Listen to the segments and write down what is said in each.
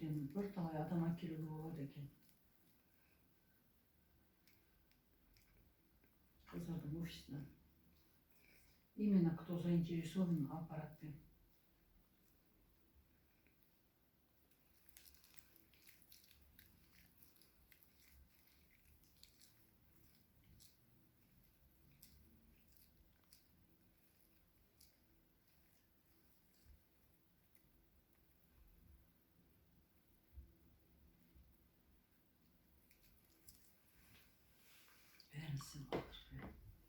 ертең бірталай адам әкелуге болады екен. Қыздардың офисынан. Именно кто заинтересован аппаратпен. Бәрінсін қалдыр.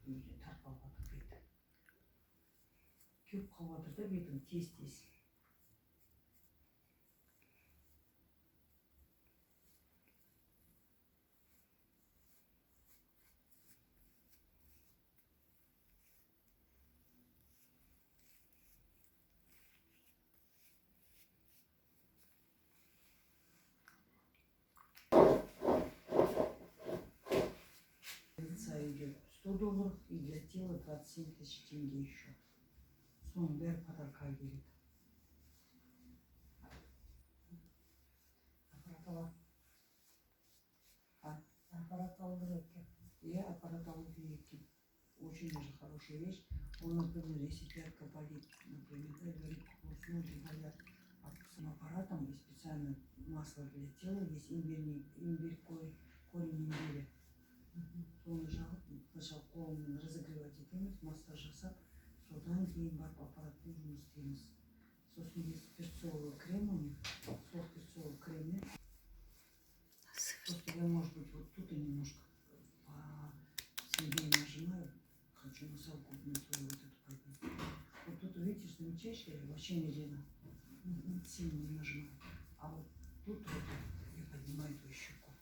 Үйде тарқалып жатыр беті. Кеуіп қалып жатыр да бетің тез-тез. Лица идет $100 и для тела 27 тысяч тенге еще. Соның бәрі подарка келеді. Аппарат алады. Аппарат алу керек екен. Я аппарат алу керек екен. Очень даже хорошая вещь. Он, например, если пятка болит, например, говорит, ноги болят с аппаратом, и специально масло для тела есть имбирь, корень имбиря. Соны жағып, сначала қолмен разогревать етеміз, массаж жасап, содан кейін барып аппаратпен жұмыс істейміз. Сосын есть перцовый крем у них, сол перцовый креммен. Просто я, может быть, вот тут и немножко сильнее нажимаю, хочу носовку свою вот эту пробить. Вот тут, видите, замечаешь, я вообще медленно, сильно не нажимаю. А вот тут вот я поднимаю твою щеку.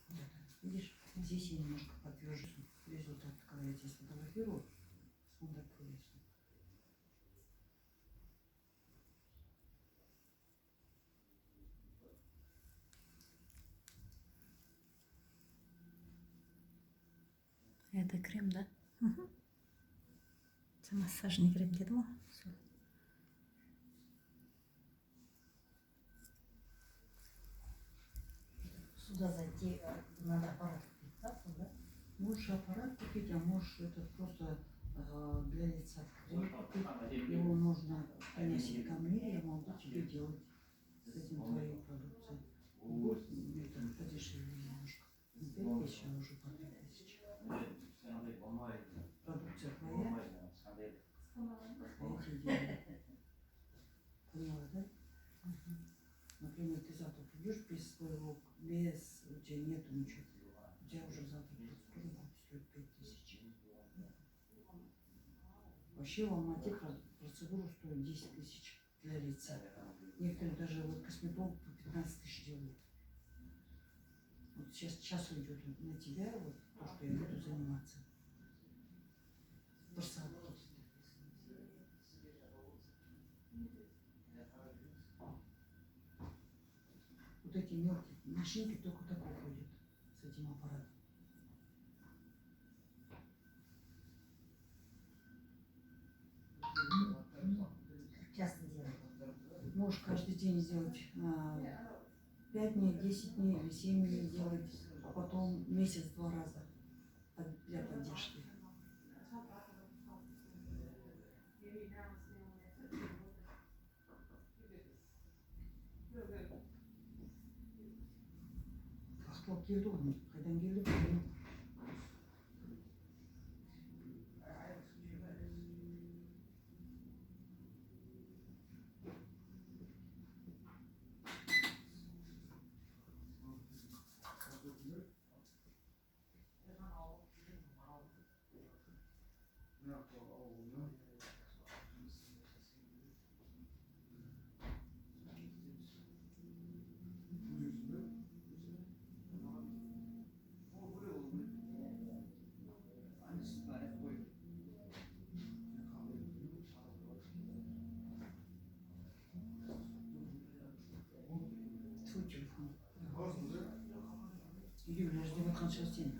Вот это, видишь? Здесь я немножко подтвержу результат, когда я тебя сфотографирую, он такой есть. Это крем, да? Угу. Это массажный крем, деді ма? Сюда зайти надо аппарат купить, да? Можешь аппарат купить, а можешь это просто для лица крем купить. Его можно приносить ко мне, я могу тебе делать с этим твою продукцию. Это подешевле немножко. 5000, а уже по 3000. Продукция твоя. Эти деньги. Поняла, да? Например, ты завтра придешь без своего, без, у тебя нету ничего. У тебя уже завтра процедура будет стоить 5000. Вообще в Алмате процедура стоит 10 тысяч для лица. Некоторые даже вот косметолог по 15 тысяч делают. Вот сейчас уйдет на тебя вот то, что я буду заниматься. Вот эти мелкие машинки только так уходят с этим аппаратом. Часто делать. Можешь каждый день сделать 5 дней, 10 дней или 7 дней делать, а потом месяц 2 раза для поддержки. Ақтау келді ғой, қайдан келді білмеймін. Твой телефон. Юля, жди вот конца стены.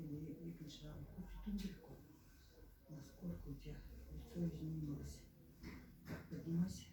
екінші жағын көрсетуім керек қой. Насколько у тебя лицо изменилось. Поднимайся.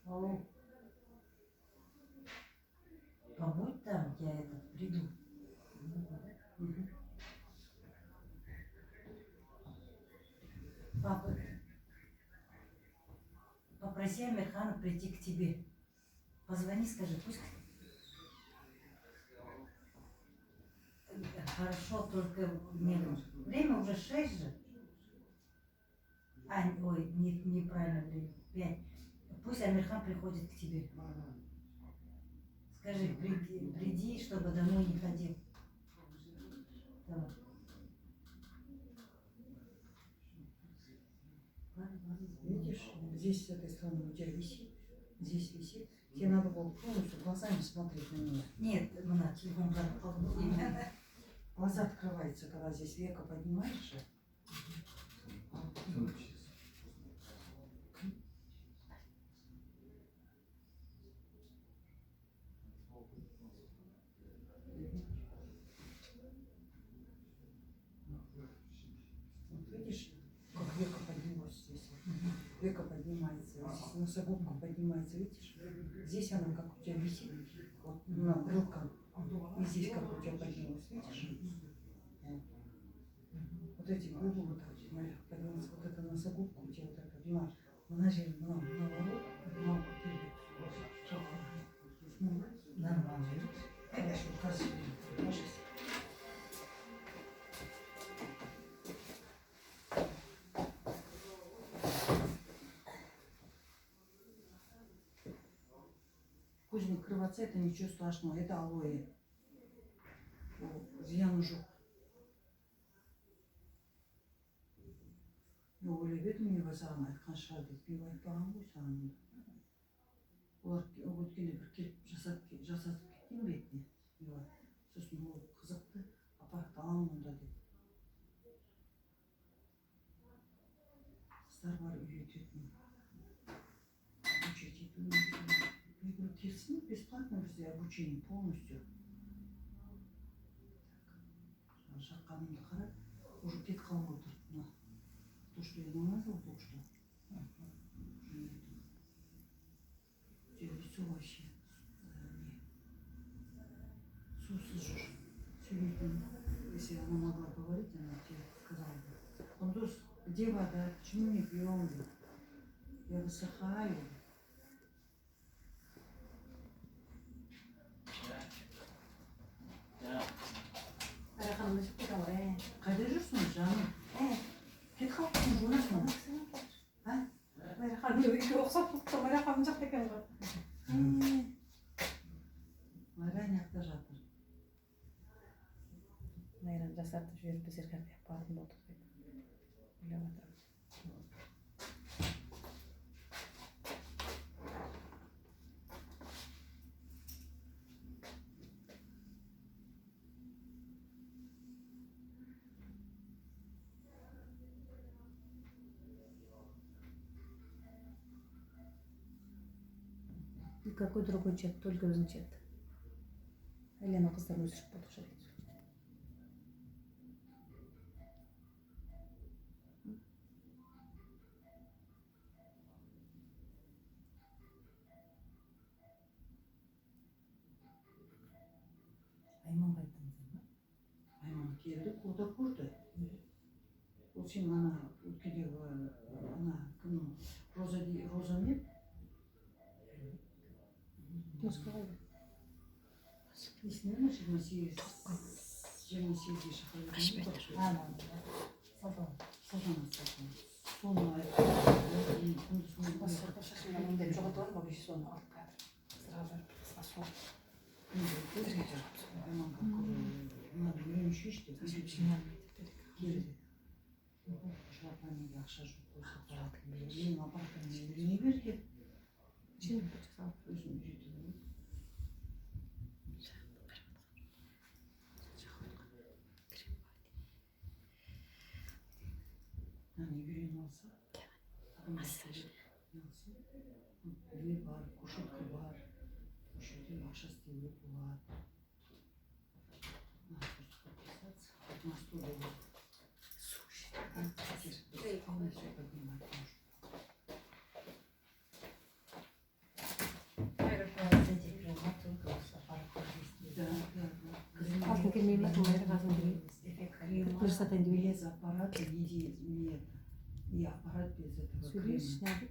Алло. Побудь там, я приду. Мгм. Папа, попроси Амирхана прийти к тебе. Позвони, скажи, пусть... Хорошо, только мне время уже 6 же. Ой, неправильно время. 5. Пусть Амирхан приходит к тебе. Скажи, приди, чтобы домой не ходил. Давай. Видишь, здесь с этой стороны у тебя висит, здесь висит. Тебе надо было полностью глазами смотреть на нее. Нет, на телефон именно. Глаза открываются, когда здесь веко поднимаешь. Вот видишь, как веко поднялось здесь. Веко поднимается, вот здесь носогубка поднимается, видишь? Здесь она как у тебя висит, вот на брюках. И здесь как у тебя поднялось, видишь? Вот. Вот эти губы вот так, смотри, поднялась вот эта носогубка у тебя вот эта на же наоборот, на Нормально. хорошо, красиво, ложись. Кузьмик, крываться это ничего страшного, это алоэ. Зиян уже. Ойлап едім неге саған айтқан шығар деп мен айтпаған ғой саған. Олар өткенде бір келіп жасатып кеткен бетіне. Сосын ол қызықты, апа аламын онда деп. Қыздар бар үйрететін. Обучать етуін. Я говорю, келсін, бесплатно бізде обучение полностью. Шаққанымды қара, уже кетіп қалып отыр. То, что я намазала только что. У тебя лицо вообще сусыз. Сегодня, если она могла говорить, она тебе сказала бы. Кундуз, где вода? Почему не пьем? Я высыхаю. Амирханымды ішіп кетем ғой. Қайда жүрсің, жаным? Кетіп қалыпсың, жуынасың. Амирхан біреуге ұқсап тұр, Амирхан жақта екен ғой. Майра аяқта жатыр. Майраны жасартып жіберіп біз еркек бардым болдық деп ойлап отырмын. И какой другой чат? Только біздің чат. Елена қыздар өзі шығып болдық жарайды. Айманға айттыңыз ба? Айман келді, куда көрді. Ол сен ана өткендегі ана кімнің Роза не? Нұсқа қойды. Есіне ме 28-ге шақырып Қашпайды. соны Осы шашымда міндет жоғалтып алып, бабы соны алып кәдір. Сразу қысқа сол. Айман надо үйреншейші деп келді. Жылапанеге ақша жоқ болса аппаратын менің аппаратымды үйрене бер деп өзім үйретіп алып үйреніп алса Массаж. үйі бар, кушетка бар, осы жерде ақша істеуге болады. Надо просто подписаться, на стол будет. Слушай, спокойно все поднимать можно. Да. Aslında kelimeyi kullanır lazım değil. Fırsatın değil. Без аппарата не это. И аппарат без этого Söylüyorsun крема. yani.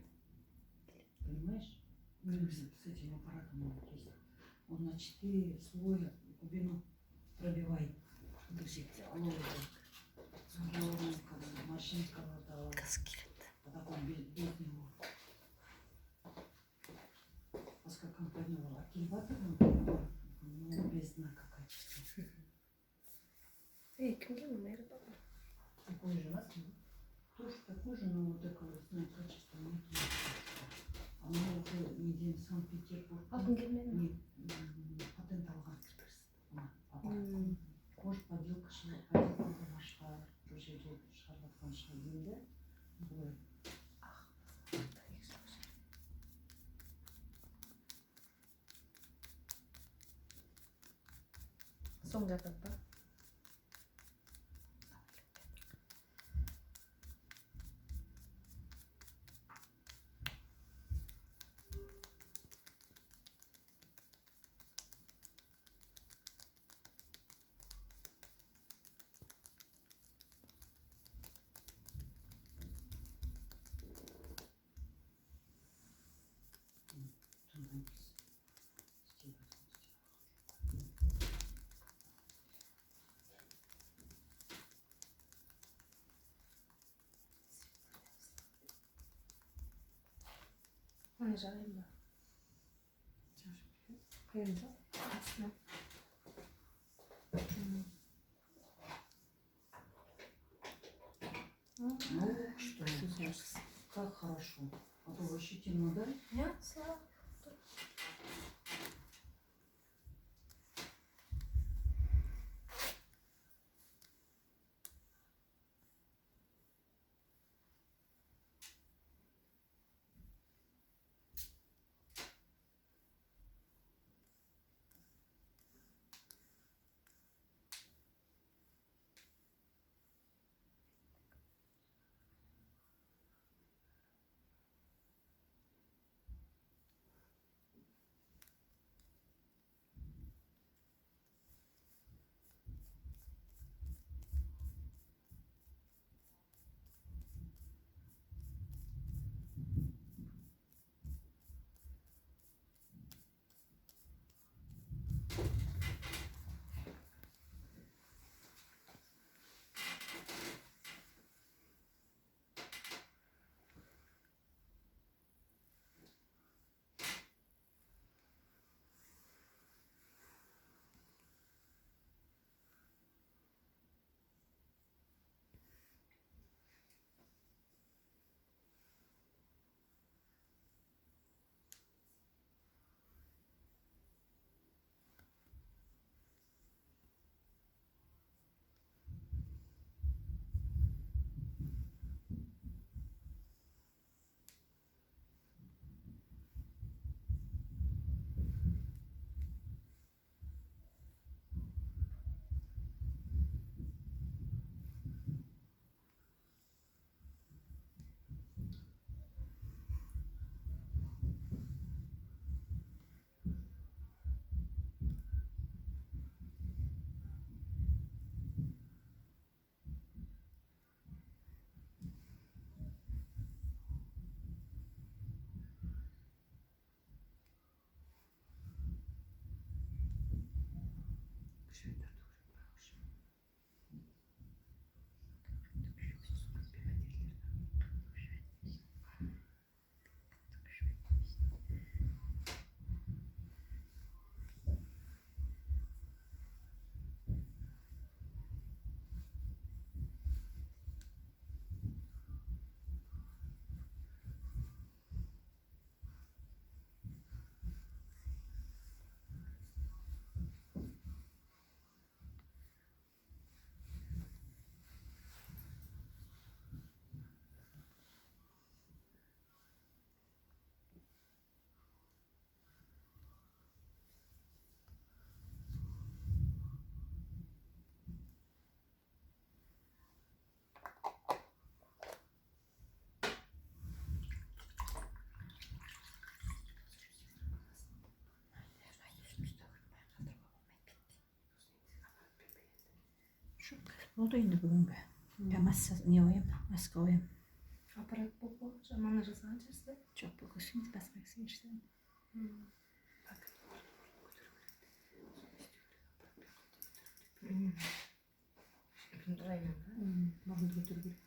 Понимаешь? С этим аппаратом он есть. Он на 4 слоя глубину пробивает. Машинка вода. Kız kilitli. А потом без него. Пускай компания была аккумулятор, но без знака качества. Kim gelmiyor? Такой же у вас? Тоже такой же, но вот такого знак качества нет. Она уже неделю в Санкт-Петербург. Aldın gelmedi mi? Не патент алған. Может, поделка поделка башқа бір жерде шығарып жатқан шығар деймін да. Былай. Son yaprakta. Сондай біз істеп Onu жарайын ба? Қиынша? Астына. Ну, что, как хорошо. А то вообще темно, да? Ya, sağ ol. Болды енді бүгінгі. Я массаж не қоямын, маска қоямын. Аппарат болып жаманы жасаған жерсіз. Жоқ, бұл кісіміз басқа кісіге ішсем. Мұрынды көтеру керек.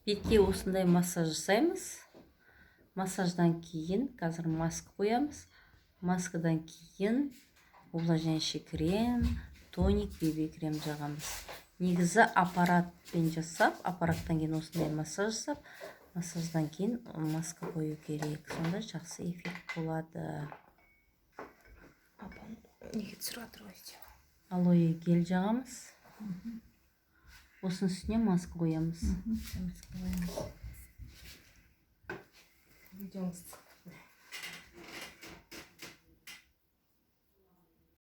Бетке осындай массаж жасаймыз. Массаждан кейін қазір маска қоямыз. Маскадан кейін увлажняющий крем, тоник, бебе крем жағамыз. Негізі аппаратпен жасап, аппараттан кейін осындай массаж жасап, массаждан кейін маска қою керек. Сонда жақсы эффект болады. Апам неге түсіріп жатыр ғой деп. Алоэ гель жағамыз. Осының үстіне маска қоямыз. Маска қоямыз. Видеоңыз